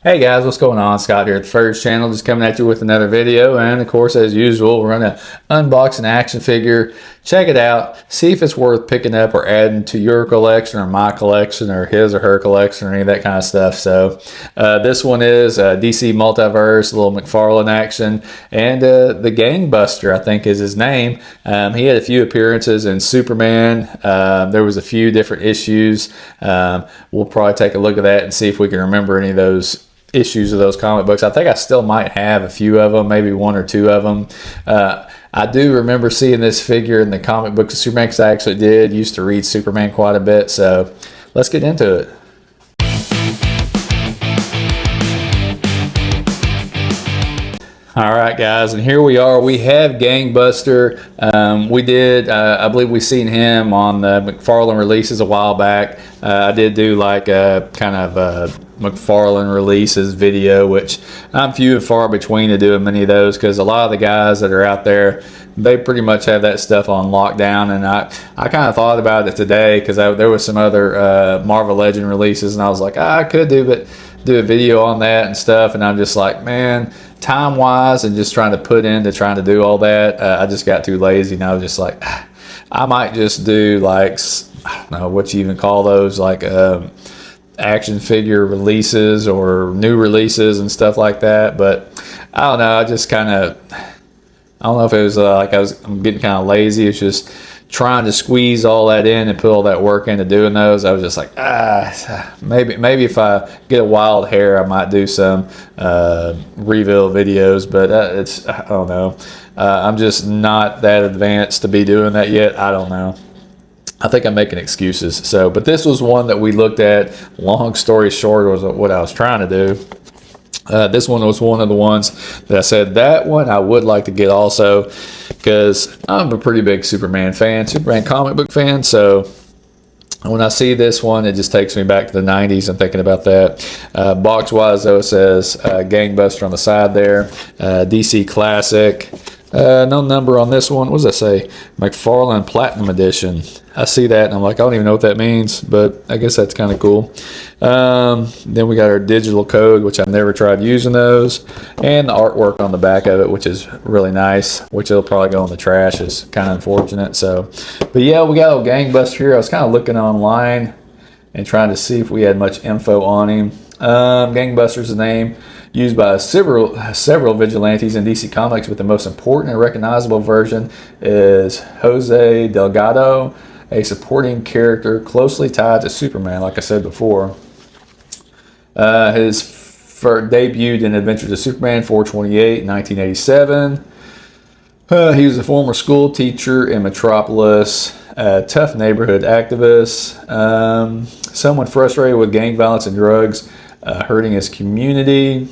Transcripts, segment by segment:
Hey guys, what's going on? Scott here at the First Channel, just coming at you with another video. And of course, as usual, we're going to unbox an action figure, check it out, see if it's worth picking up or adding to your collection or my collection or his or her collection or any of that kind of stuff. So this one is DC Multiverse, a little McFarlane action, and the Gangbuster, I think is his name. He had a few appearances in Superman. There was a few different issues. We'll probably take a look at that and see if we can remember any of those issues of those comic books. I think I still might have a few of them, maybe one or two of them. I do remember seeing this figure in the comic books of Superman, because I actually used to read Superman quite a bit. So let's get into it. All right, guys, and here we are. We have Gangbuster. I believe we seen him on the McFarlane releases a while back. I did do like a kind of a McFarlane releases video, which I'm few and far between to doing many of those, because a lot of the guys that are out there, they pretty much have that stuff on lockdown. And I kind of thought about it today, because there was some other Marvel Legend releases, and I was like, I could do a video on that and stuff. And I'm just like, man, time wise and just trying to do all that, I just got too lazy, and I was just like, I might just do like, I don't know what you even call those, like action figure releases or new releases and stuff like that. But I don't know, I don't know if it was I'm getting kind of lazy. It's just trying to squeeze all that in and put all that work into doing those. I was just like, maybe if I get a wild hair, I might do some reveal videos, but I don't know. I'm just not that advanced to be doing that yet. I don't know. I think I'm making excuses. So, but this was one that we looked at. Long story short, was what I was trying to do. This one was one of the ones that I said, that one I would like to get also, because I'm a pretty big Superman comic book fan. So when I see this one, it just takes me back to the 90s and thinking about that. Box wise though, it says Gangbuster on the side there, DC Classic. No number on this one. What does that say? McFarlane Platinum Edition. I see that and I'm like, I don't even know what that means, but I guess that's kind of cool. Then we got our digital code, which I've never tried using those, and the artwork on the back of it, which is really nice, which it'll probably go in the trash. Is kind of unfortunate. So, but yeah, we got a little Gangbuster here. I was kind of looking online and trying to see if we had much info on him. Gangbuster's the name used by several vigilantes in DC Comics, but the most important and recognizable version is Jose Delgado, a supporting character closely tied to Superman, like I said before. His debuted in Adventures of Superman 428 1987. He was a former school teacher in Metropolis, a tough neighborhood activist, someone frustrated with gang violence and drugs hurting his community.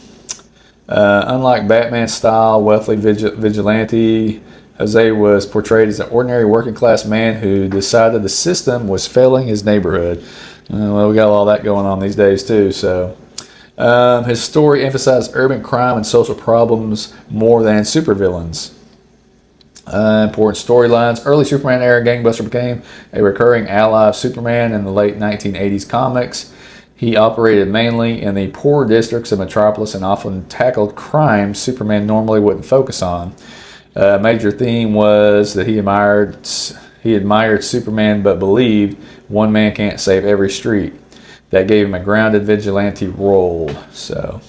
Unlike Batman's style wealthy vigilante, Jose was portrayed as an ordinary working class man who decided the system was failing his neighborhood. Well, we got all that going on these days too. So his story emphasized urban crime and social problems more than supervillains. Important storylines. Early Superman era, Gangbuster became a recurring ally of Superman in the late 1980s comics. He operated mainly in the poor districts of Metropolis and often tackled crimes Superman normally wouldn't focus on. A major theme was that he admired Superman, but believed one man can't save every street. That gave him a grounded vigilante role. So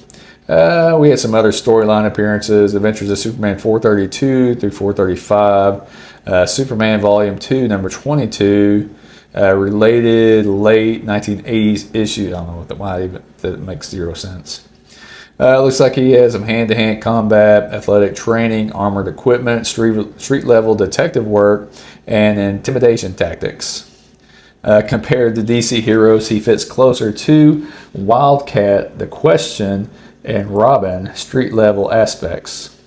we had some other storyline appearances: Adventures of Superman 432 through 435, Superman Volume 2, number 22. Related late 1980s issue. I don't know why that makes zero sense. Looks like he has some hand-to-hand combat, athletic training, armored equipment, street level detective work, and intimidation tactics. Compared to DC heroes, he fits closer to Wildcat, The Question, and Robin street level aspects.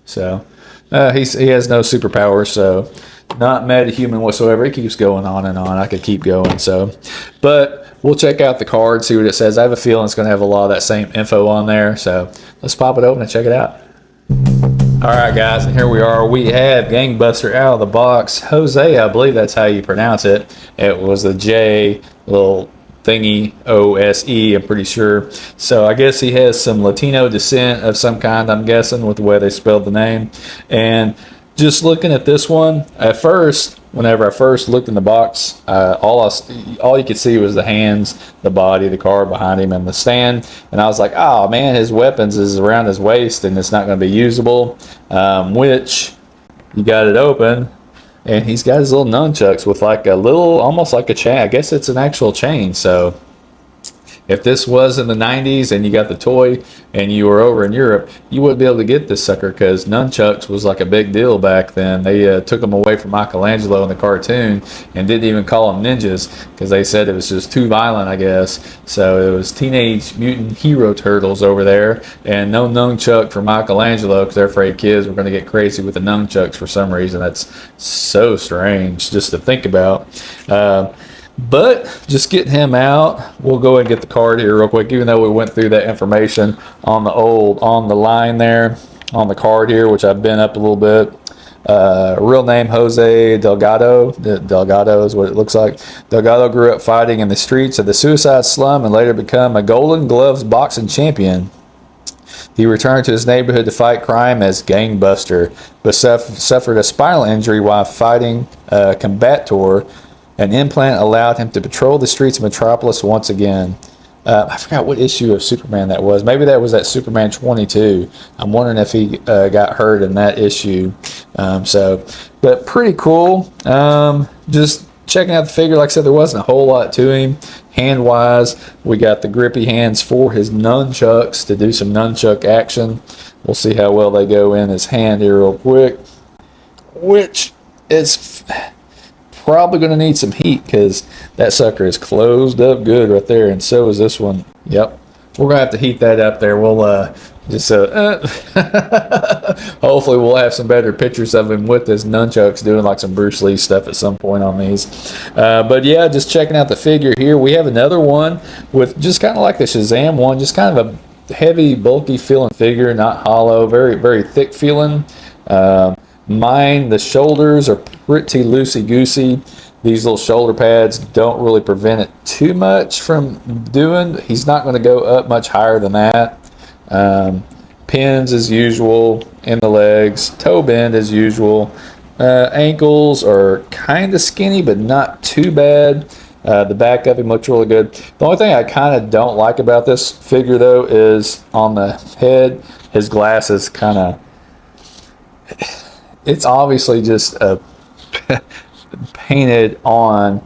So he has no superpowers, so not metahuman whatsoever. It keeps going on and on. I could keep going. So, but we'll check out the card, see what it says. I have a feeling it's going to have a lot of that same info on there. So let's pop it open and check it out. All right, guys, and here we are. We have Gangbuster out of the box. Jose, I believe that's how you pronounce it. It was a J, little thingy, O-S-E, I'm pretty sure. So I guess he has some Latino descent of some kind, I'm guessing, with the way they spelled the name. And just looking at this one, at first, whenever I first looked in the box, all you could see was the hands, the body, the car behind him, and the stand. And I was like, oh man, his weapons is around his waist and it's not going to be usable. Which, you got it open, and he's got his little nunchucks with like a little, almost like a chain. I guess it's an actual chain. So if this was in the 90s and you got the toy and you were over in Europe, you wouldn't be able to get this sucker because nunchucks was like a big deal back then. They took them away from Michelangelo in the cartoon and didn't even call them ninjas because they said it was just too violent, I guess. So it was Teenage Mutant Hero Turtles over there, and no nunchuck for Michelangelo because they're afraid kids were going to get crazy with the nunchucks for some reason. That's so strange just to think about. But just getting him out, we'll go ahead and get the card here real quick, even though we went through that information on the line there on the card here, which I've been up a little bit. Real name Jose Delgado. Delgado is what it looks like. Delgado grew up fighting in the streets of the suicide slum and later became a Golden Gloves boxing champion. He returned to his neighborhood to fight crime as Gangbuster, but suffered a spinal injury while fighting Combator. An implant allowed him to patrol the streets of Metropolis once again. I forgot what issue of Superman that was. Maybe that was at Superman 22. I'm wondering if he got hurt in that issue. But pretty cool. Just checking out the figure. Like I said, there wasn't a whole lot to him. Hand-wise, we got the grippy hands for his nunchucks to do some nunchuck action. We'll see how well they go in his hand here real quick. Which is probably going to need some heat because that sucker is closed up good right there, and so is this one. Yep, we're going to have to heat that up there. We'll hopefully we'll have some better pictures of him with his nunchucks doing like some Bruce Lee stuff at some point on these. But yeah, just checking out the figure here. We have another one with just kind of like the Shazam one, just kind of a heavy, bulky feeling figure, not hollow, very, very thick feeling. The shoulders are pretty loosey-goosey. These little shoulder pads don't really prevent it too much from doing. He's not going to go up much higher than that. Pins as usual in the legs. Toe bend as usual. Ankles are kind of skinny, but not too bad. The back of him looks really good. The only thing I kind of don't like about this figure, though, is on the head, his glasses kind of... It's obviously just a painted on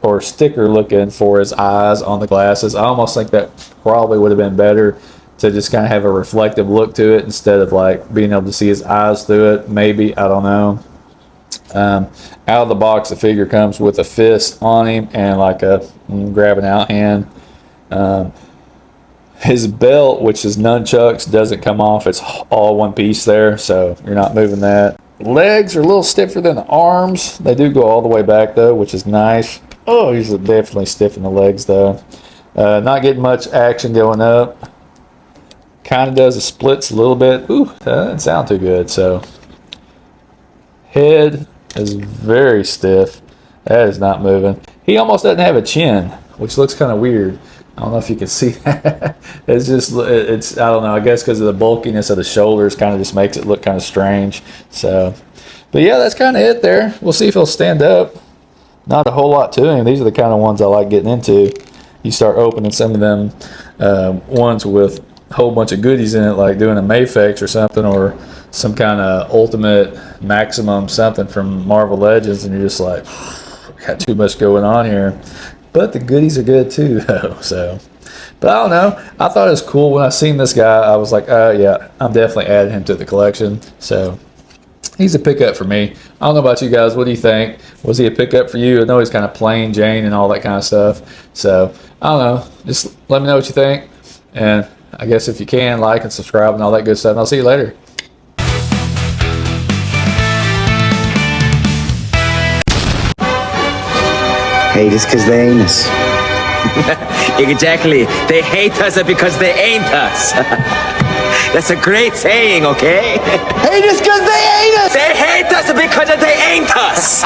or sticker looking for his eyes on the glasses. I almost think that probably would have been better to just kind of have a reflective look to it instead of like being able to see his eyes through it. Maybe, I don't know. Out of the box, the figure comes with a fist on him and like a grabbing out hand. His belt, which is nunchucks, doesn't come off. It's all one piece there, so you're not moving that. Legs are a little stiffer than the arms. They do go all the way back, though, which is nice. Oh, he's definitely stiff in the legs, though. Not getting much action going up. Kind of does the splits a little bit. Ooh, that didn't sound too good. So, head is very stiff. That is not moving. He almost doesn't have a chin, which looks kind of weird. I don't know if you can see that. It's I don't know, I guess because of the bulkiness of the shoulders kind of just makes it look kind of strange. So, but yeah, that's kind of it there. We'll see if he'll stand up. Not a whole lot to him. These are the kind of ones I like getting into. You start opening some of them ones with a whole bunch of goodies in it, like doing a Mayfix or something, or some kind of Ultimate Maximum something from Marvel Legends, and you're just like, got too much going on here. But the goodies are good too, though. So, but I don't know. I thought it was cool when I seen this guy. I was like, yeah, I'm definitely adding him to the collection. So, he's a pickup for me. I don't know about you guys. What do you think? Was he a pickup for you? I know he's kind of plain Jane and all that kind of stuff. So, I don't know. Just let me know what you think. And I guess if you can, like and subscribe and all that good stuff. And I'll see you later. Hate us because they ain't us. Exactly. They hate us because they ain't us. That's a great saying, okay? Hate us because they ain't us! They hate us because they ain't us.